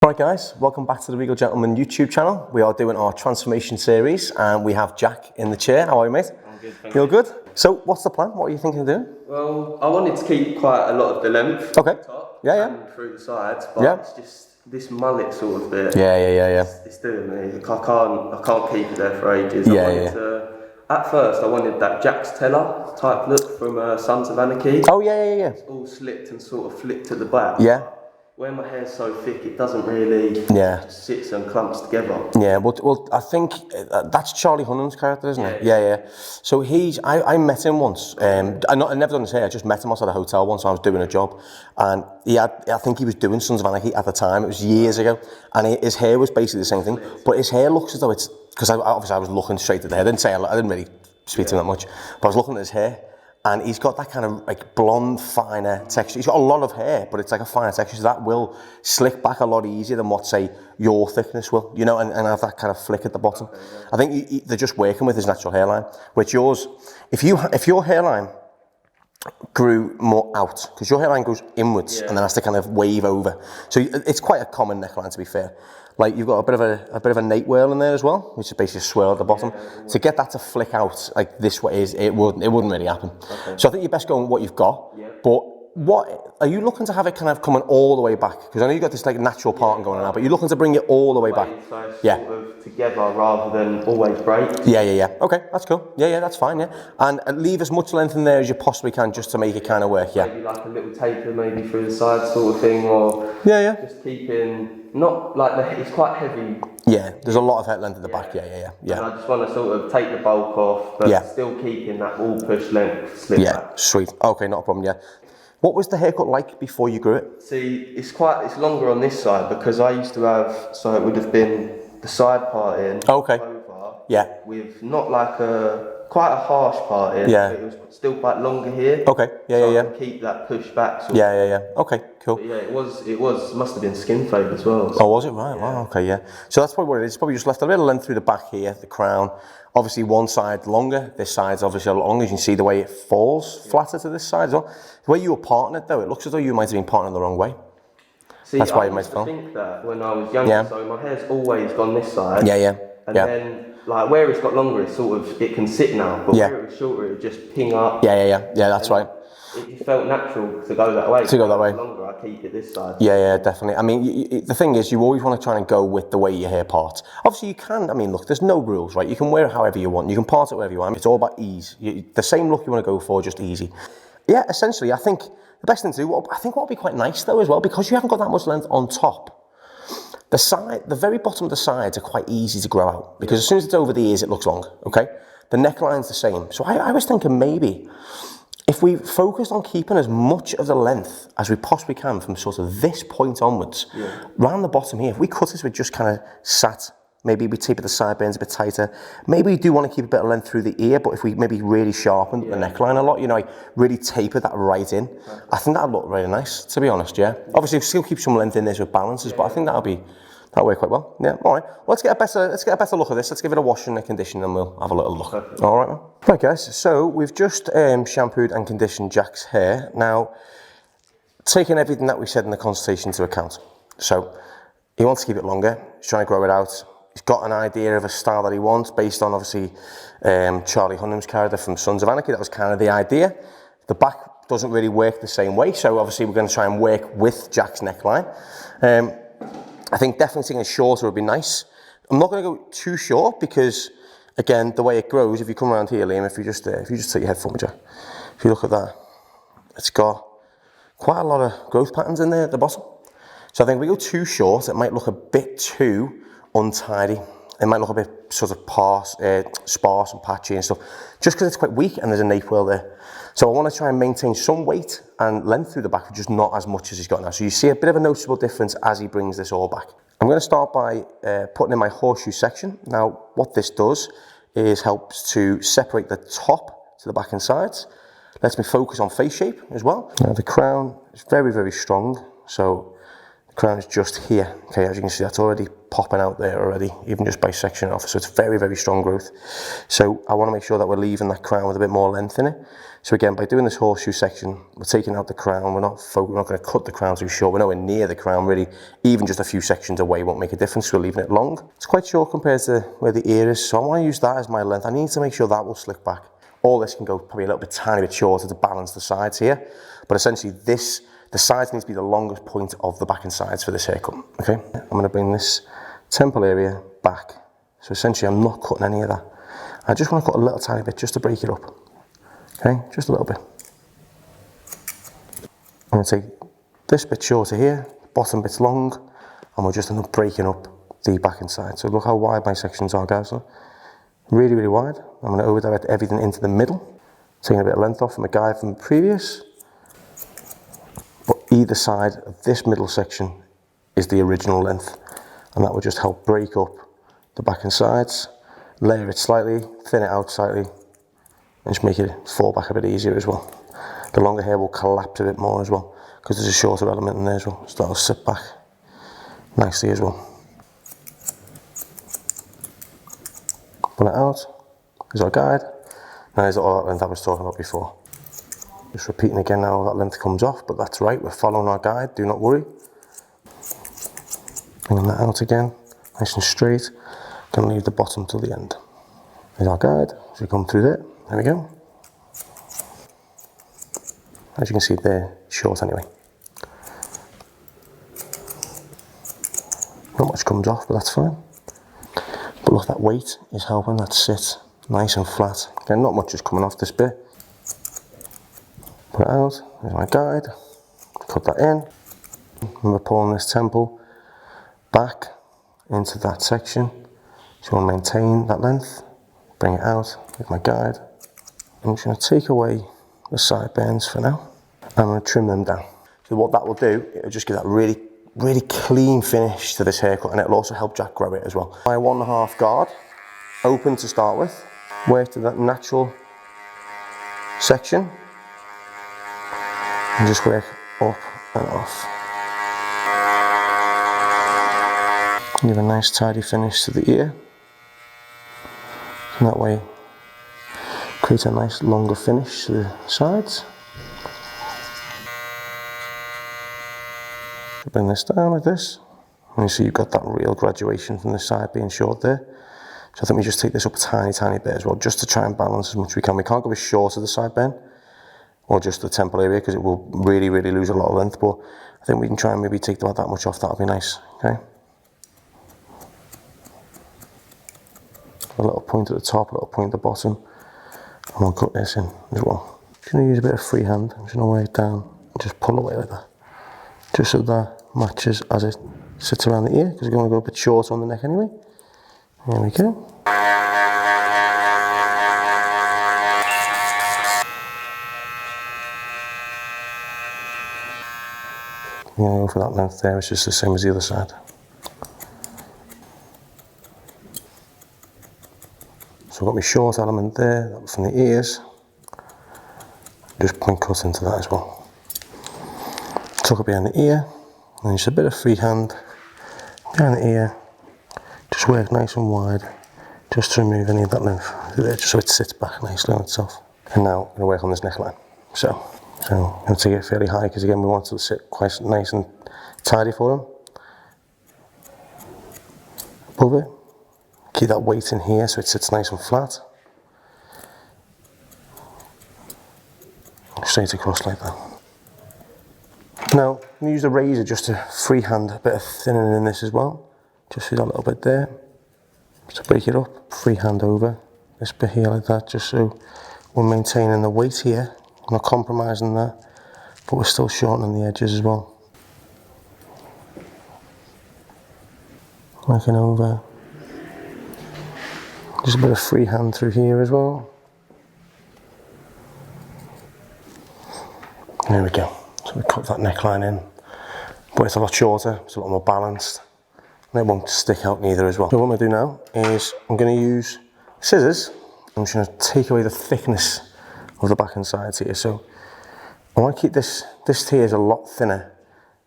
Alright guys, welcome back to the Regal Gentleman YouTube channel. We are doing our transformation series and we have Jack in the chair. How are you, mate? I'm good, thank you. You're good? So what's the plan? What are you thinking of doing? Well, I wanted to keep quite a lot of the length okay. at the top and through the sides, but it's just this mullet sort of bit. It's doing me. I can't keep it there for ages. At first I wanted that Jax Teller type look from Sons of Anarchy. Oh yeah. It's all slicked and sort of flipped at the back. Yeah. Where my hair's so thick, it doesn't really just sits and clumps together. Yeah, well I think that's Charlie Hunnam's character, isn't it? Yeah. So I met him once. I never done his hair. I just met him outside a hotel once. I was doing a job, and I think he was doing Sons of Anarchy at the time. It was years ago, and his hair was basically the same thing. But his hair looks as though it's because obviously I was looking straight at the hair. I didn't really speak to him that much, but I was looking at his hair. And he's got that kind of like blonde, finer texture. He's got a lot of hair, but it's like a finer texture. So that will slick back a lot easier than what, say, your thickness will, you know, and have that kind of flick at the bottom. I think they're just working with his natural hairline, which yours, if your hairline grew more out, because your hairline goes inwards and then has to kind of wave over. So it's quite a common neckline, to be fair. Like you've got a bit of a nape whirl in there as well, which is basically a swirl at the bottom. To get that to flick out like this way it wouldn't really happen. So I think you're best going with what you've got. But what are you looking to have it kind of coming all the way back? Because I know you've got this like natural part going on now, but you're looking to bring it all the way back. So sort of together rather than always break. Yeah. Okay, that's cool. Yeah, that's fine. Yeah, and leave as much length in there as you possibly can just to make it kind of work. Yeah. Maybe like a little taper, maybe through the side sort of thing, or just keeping not like it's quite heavy. Yeah, there's a lot of head length at the back. Yeah. And I just want to sort of take the bulk off, but still keeping that all push length slip back. Sweet. Okay, not a problem. Yeah. What was the haircut like before you grew it? See, it's longer on this side because I used to have, so it would have been the side part in. Okay. Over, with not like quite a harsh part in. But it was still quite longer here. Okay. So I can keep that push back. Yeah. Okay, cool. But it must have been skin fade as well. So. Oh, was it? Right. Wow. Okay. Yeah. So that's probably what it is. It's probably just left a little length through the back here, the crown. Obviously one side longer, this side's obviously a lot longer. As you can see the way it falls flatter to this side as well. The way you were parting it though, it looks as though you might have been parting it the wrong way. See, that's why you might I think that when I was younger, so my hair's always gone this side. And then like where it's got longer, it's sort of, it can sit now, but where it was shorter, it would just ping up. Yeah, that's right. It felt natural to go that way. To go that way. Longer, I keep it this side. Yeah, definitely. I mean, the thing is, you always want to try and go with the way your hair parts. Obviously, you can. I mean, look, there's no rules, right? You can wear it however you want. You can part it wherever you want. It's all about ease. The same look you want to go for, just easy. Yeah, essentially, I think the best thing to do. I think what would be quite nice though as well, because you haven't got that much length on top. The very bottom of the sides are quite easy to grow out because as soon as it's over the ears, it looks long. Okay, the neckline's the same. So I was thinking maybe, if we focused on keeping as much of the length as we possibly can from sort of this point onwards, round the bottom here, if we cut this with just kind of sat, maybe we taper the sideburns a bit tighter, maybe we do want to keep a bit of length through the ear, but if we maybe really sharpen the neckline a lot, you know, like really taper that right in, I think that'd look really nice, to be honest, Obviously, we'll still keep some length in there with balances, but I think that'll work quite well. Yeah, all right. Well, let's get a better look at this. Let's give it a wash and a condition, and we'll have a little look. Perfect. All right, man. Right, guys. So we've just shampooed and conditioned Jack's hair. Now, taking everything that we said in the consultation into account. So he wants to keep it longer. He's trying to grow it out. He's got an idea of a style that he wants, based on obviously Charlie Hunnam's character from Sons of Anarchy. That was kind of the idea. The back doesn't really work the same way, so obviously we're going to try and work with Jack's neckline. I think definitely taking it shorter would be nice. I'm not going to go too short because, again, the way it grows, if you come around here, Liam, if you just take your head for me, Jack, if you look at that, it's got quite a lot of growth patterns in there at the bottom. So I think if we go too short, it might look a bit too untidy. It might look a bit sort of sparse and patchy and stuff, just because it's quite weak and there's a nape whirl there. So I want to try and maintain some weight and length through the back, but just not as much as he's got now. So you see a bit of a noticeable difference as he brings this all back. I'm going to start by putting in my horseshoe section. Now, what this does is helps to separate the top to the back and sides. Lets me focus on face shape as well. Now, the crown is very, very strong. So The crown is just here. Okay, as you can see, that's already popping out there already, even just by sectioning it off. So it's very, very strong growth. So I want to make sure that we're leaving that crown with a bit more length in it. So again, by doing this horseshoe section, we're taking out the crown. We're not going to cut the crown too short. We're nowhere near the crown really. Even just a few sections away won't make a difference. We're leaving it long. It's quite short compared to where the ear is. So I want to use that as my length. I need to make sure that will slick back. All this can go probably a little bit tiny bit shorter to balance the sides here. But essentially the sides need to be the longest point of the back and sides for this haircut. Okay, I'm going to bring this temple area back. So essentially I'm not cutting any of that. I just want to cut a little tiny bit just to break it up. Okay, just a little bit. I'm going to take this bit shorter here, bottom bit's long, and we'll just end up breaking up the back and side. So look how wide my sections are, guys. Look. Really, really wide. I'm going to over direct everything into the middle, taking a bit of length off from the guide from the previous. But either side of this middle section is the original length, and that will just help break up the back and sides, layer it slightly, thin it out slightly, and just make it fall back a bit easier as well. The longer hair will collapse a bit more as well, because there's a shorter element in there as well, so that'll sit back nicely as well. Pull it out, there's our guide, now there's all that length I was talking about before. Just repeating again now, that length comes off, but that's right, we're following our guide, do not worry. Bringing that out again, nice and straight, gonna leave the bottom till the end. There's our guide, as we come through there we go. As you can see, they're short anyway. Not much comes off, but that's fine. But look, that weight is helping that sit nice and flat. Again, not much is coming off this bit. Put it out, there's my guide, cut that in. And we're pulling this temple back into that section. So you want to maintain that length, bring it out with my guide. I'm just going to take away the side bends for now. I'm going to trim them down. So what that will do, it'll just give that really, really clean finish to this haircut, and it'll also help Jack grow it as well. My 1.5 guard, open to start with, work to that natural section, and just work up and off. Give a nice tidy finish to the ear, and that way create a nice longer finish to the sides. Bring this down like this, and you see you've got that real graduation from the side being short there. So I think we just take this up a tiny, tiny bit as well, just to try and balance as much as we can. We can't go as short as the side bend, or just the temple area, because it will really, really lose a lot of length, but I think we can try and maybe take about that much off. That'll be nice, okay? A little point at the top, a little point at the bottom, and we'll cut this in as well. Just going to use a bit of freehand. I'm just going to weigh it down and just pull away like that, just so that matches as it sits around the ear, because we're going to go a bit shorter on the neck anyway. There we go. I'm going to go for that length there, it's just the same as the other side. So I've got my short element there, that was from the ears. Just point cut into that as well. Tuck it behind the ear, and just a bit of freehand behind the ear. Just work nice and wide, just to remove any of that length there, just so it sits back nicely on itself. And now I'm going to work on this neckline. So I'm going to take it fairly high, because again we want it to sit quite nice and tidy for him. Above it, keep that weight in here so it sits nice and flat. Straight across like that. Now, I'm going to use the razor just to freehand a bit of thinning in this as well. Just see that little bit there. Just to break it up. Freehand over this bit here like that, just so we're maintaining the weight here. We're not compromising that, but we're still shortening the edges as well. Working over. Just a bit of freehand through here as well. There we go. So we cut that neckline in, but it's a lot shorter, it's a lot more balanced, and it won't stick out neither as well. So what I'm going to do now is I'm going to use scissors. I'm just going to take away the thickness of the back and sides here. So I want to keep this tier is a lot thinner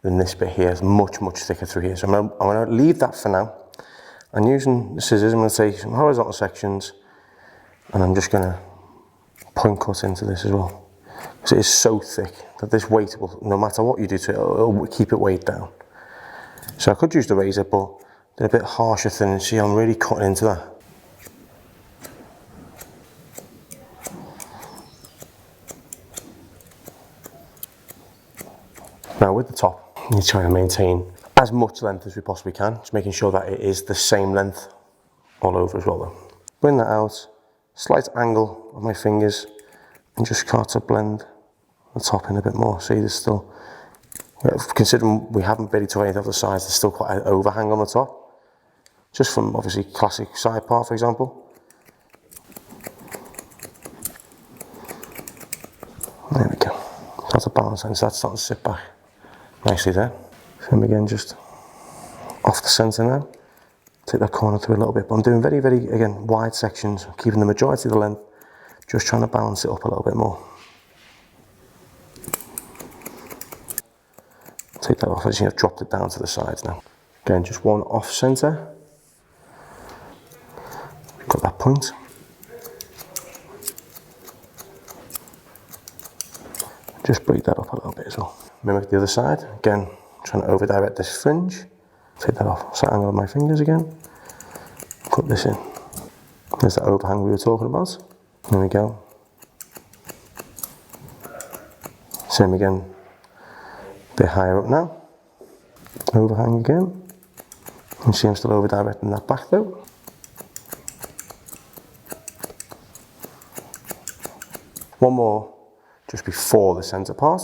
than this bit here. It's much, much thicker through here. So I'm gonna leave that for now. And using the scissors, I'm gonna take some horizontal sections and I'm just gonna point cut into this as well. Because it is so thick that this weight will, no matter what you do to it, it'll keep it weighed down. So I could use the razor, but they're a bit harsher thin. See, I'm really cutting into that. Now with the top, you try to maintain as much length as we possibly can, just making sure that it is the same length all over as well though. Bring that out, slight angle of my fingers, and just start to blend the top in a bit more. See, there's still, considering we haven't really took anything off the sides, there's still quite an overhang on the top. Just from obviously classic side part, for example. There we go. Start to balance and that's starting to sit back nicely there. Same again, just off the centre now. Take that corner through a little bit, but I'm doing very, very, again, wide sections, keeping the majority of the length, just trying to balance it up a little bit more. Take that off as I've dropped it down to the sides now. Again, just one off centre. Got that point. Just break that up a little bit as well. Mimic the other side. Again, trying to over direct this fringe. Take that off. Slight angle of my fingers again. Put this in. There's that overhang we were talking about. There we go. Same again. A bit higher up now. Overhang again. You see I'm still over directing that back though. One more just before the centre part.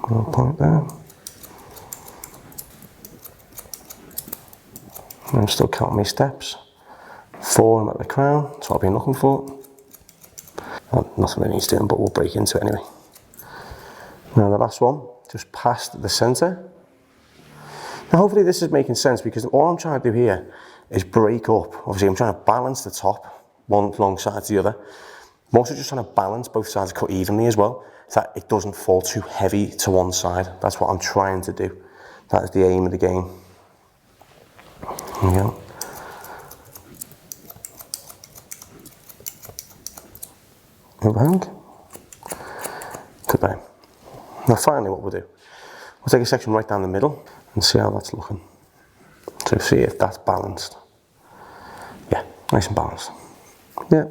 One point there. I'm still counting my steps. 4, I'm at the crown, that's what I've been looking for. Nothing really needs doing, but we'll break into it anyway. Now the last one, just past the centre. Now hopefully this is making sense because all I'm trying to do here is break up. Obviously I'm trying to balance the top, one alongside the other. I'm also just trying to balance both sides cut evenly as well, so that it doesn't fall too heavy to one side. That's what I'm trying to do. That is the aim of the game. There we go. Overhang. Goodbye. Now finally what we'll do, we'll take a section right down the middle and see how that's looking. So see if that's balanced. Yeah, nice and balanced. Yeah.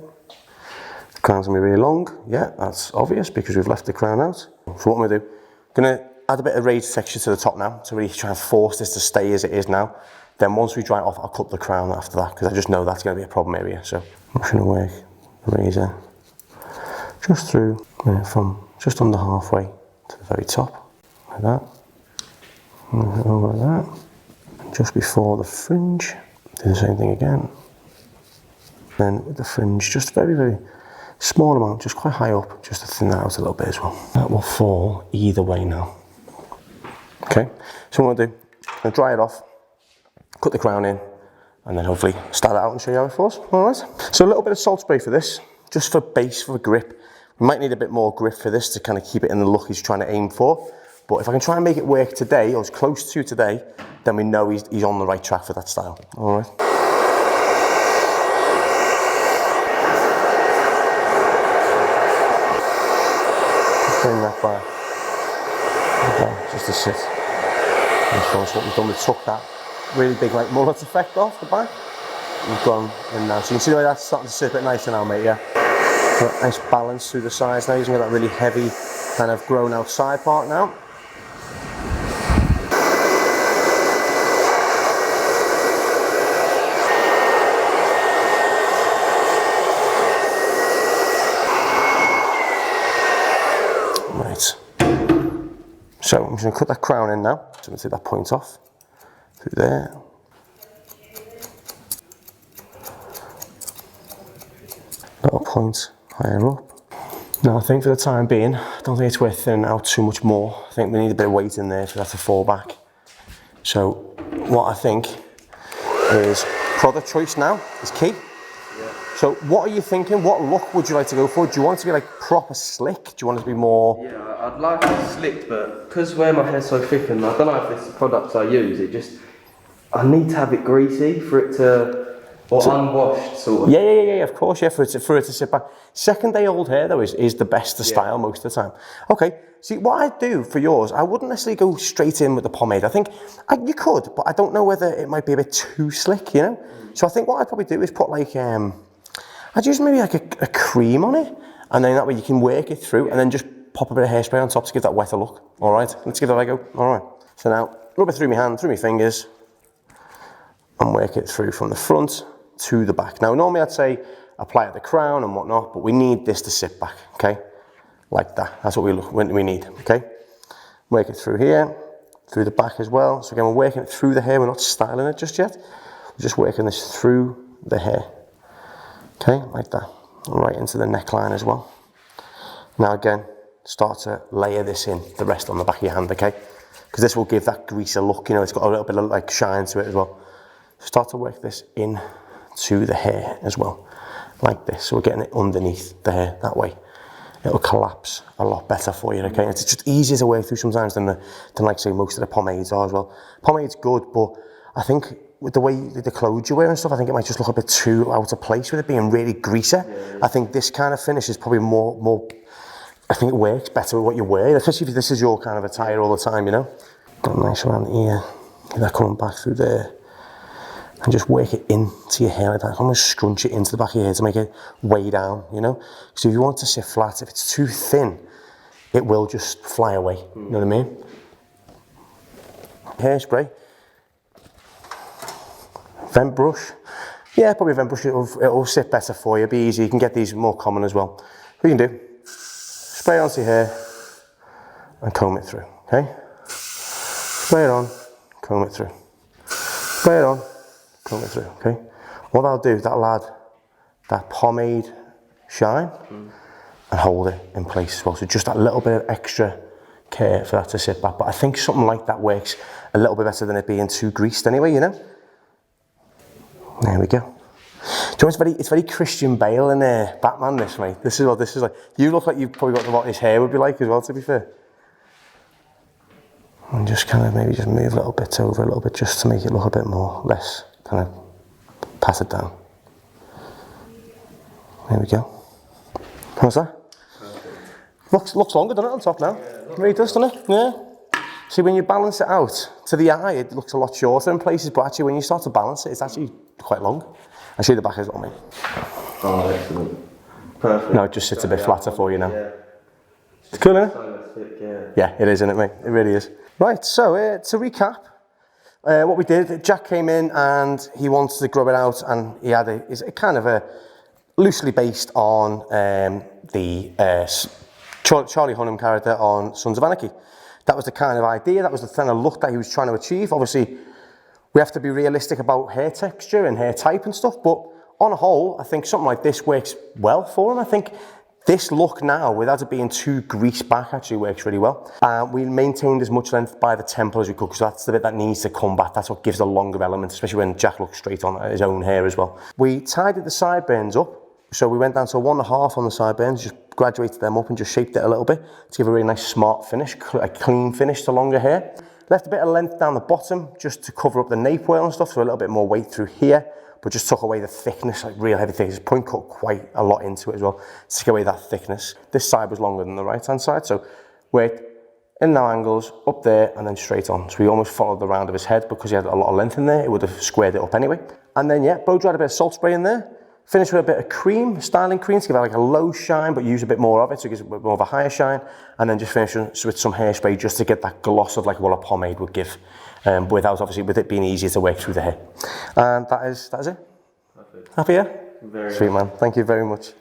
The crown's gonna be really long. Yeah, that's obvious because we've left the crown out. So what I'm gonna do, gonna add a bit of raised texture to the top now to really try and force this to stay as it is now. Then once we dry it off, I'll cut the crown after that because I just know that's gonna be a problem area. So I'm just gonna work the razor just through, from just under halfway to the very top, like that. And over like that. And just before the fringe, do the same thing again. Then with the fringe, just very, very small amount, just quite high up, just to thin that out a little bit as well. That will fall either way now. Okay, so what I'm gonna do, I'm gonna dry it off, cut the crown in, and then hopefully start it out and show you how it falls. All right. So a little bit of salt spray for this, just for base, for grip. We might need a bit more grip for this to kind of keep it in the look he's trying to aim for. But if I can try and make it work today, or as close to today, then we know he's on the right track for that style. All right. Bring that back. Okay, just to sit. And so what we've done, we've took that really big like mullet effect off the back. We've gone in now. So you can see the way that's starting to sit a bit nicer now, mate, yeah? So nice balance through the sides now. He's got that really heavy, kind of grown out side part now. Right. So I'm just going to cut that crown in now. So I'm going to take that point off through there. Little point higher up. Now I think for the time being, I don't think it's worth thinning out too much more. I think we need a bit of weight in there for that to fall back. So what I think is product choice now is key. Yeah. So what are you thinking? What look would you like to go for? Do you want it to be like proper slick? Do you want it to be more... Yeah, I'd like it slick, but because where my hair's so thick, and I don't know if it's the products I use, it just, I need to have it greasy for it to, or unwashed sort of. Yeah, of course, yeah, for it to sit back. Second day old hair though is the best to style most of the time. Okay, see what I do for yours, I wouldn't necessarily go straight in with the pomade. I think you could, but I don't know whether it might be a bit too slick, you know? So I think what I'd probably do is put like, I'd use maybe like a cream on it, and then that way you can work it through, and then just pop a bit of hairspray on top to give that wetter look. All right, let's give that a go. All right. So now, rub it through my hand, through my fingers, and work it through from the front to the back. Now, normally I'd say apply at the crown and whatnot, but we need this to sit back, okay? Like that. That's what we need, okay? Work it through here, through the back as well. So again, we're working it through the hair. We're not styling it just yet. We're just working this through the hair. Okay, like that. Right into the neckline as well. Now again, start to layer this in, the rest on the back of your hand, okay? Because this will give that greaser look, you know, it's got a little bit of like shine to it as well. Start to work this in to the hair as well, like this. So we're getting it underneath the hair that way. It'll collapse a lot better for you, okay? It's just easier to work through sometimes than like say most of the pomades are as well. Pomade's good, but I think with the way the clothes you wear and stuff, I think it might just look a bit too out of place with it being really greasy. Yeah. I think this kind of finish is probably more, I think it works better with what you wear, especially if this is your kind of attire all the time, you know? Got nice around here, get that coming back through there. And just work it into your hair like that, almost scrunch it into the back of your hair to make it way down, you know? So if you want it to sit flat, if it's too thin, it will just fly away, you know what I mean? Hairspray. Vent brush. Yeah, probably a vent brush, it'll sit better for you, be easy. You can get these more common as well. What you can do, spray it onto your hair and comb it through, okay? Spray it on, comb it through. Spray it on, comb it through, okay? What that'll do, that'll add that pomade shine and hold it in place as well. So just that little bit of extra care for that to sit back. But I think something like that works a little bit better than it being too greased anyway, you know? There we go. Do you know it's very Christian Bale in Batman, this, mate. This is what this is like. You look like you've probably got what his hair would be like as well, to be fair. And just kind of maybe just move little bits over a little bit just to make it look a bit more, less kind of pat it down. There we go. How's that? Looks longer, doesn't it, on top now? Yeah, it really does, doesn't it? Yeah. See, when you balance it out, to the eye, it looks a lot shorter in places, but actually when you start to balance it, it's actually quite long. I'll show you the back as well, mate. Oh, excellent. Perfect. No, it just sits a bit flatter for you now. Yeah. It's cool, isn't it? Yeah, it is, isn't it, mate? It really is. Right, so to recap, what we did, Jack came in and he wanted to grow it out, and he had a kind of a loosely based on the Charlie Hunnam character on Sons of Anarchy. That was the kind of idea, that was the kind of look that he was trying to achieve. Obviously, we have to be realistic about hair texture and hair type and stuff, but on a whole, I think something like this works well for him. I think this look now, without it being too greased back, actually works really well. We maintained as much length by the temple as we could, because that's the bit that needs to come back. That's what gives the longer element, especially when Jack looks straight on his own hair as well. We tidied the sideburns up, so we went down to 1.5 on the sideburns, just graduated them up and just shaped it a little bit to give a really nice smart finish, a clean finish to longer hair. Left a bit of length down the bottom just to cover up the nape oil and stuff, so a little bit more weight through here, but just took away the thickness, like real heavy thickness. Point cut quite a lot into it as well to take away that thickness. This side was longer than the right hand side, so weight in now angles, up there and then straight on. So we almost followed the round of his head because he had a lot of length in there, it would have squared it up anyway. And then yeah, blow dried a bit of salt spray in there. Finish with a bit of cream, styling cream to give it like a low shine, but use a bit more of it so it gives it a bit more of a higher shine. And then just finish with some hairspray just to get that gloss of like what a pomade would give, without obviously with it being easier to work through the hair. And that is it. Perfect. Happy, yeah? Very sweet, man. Thank you very much.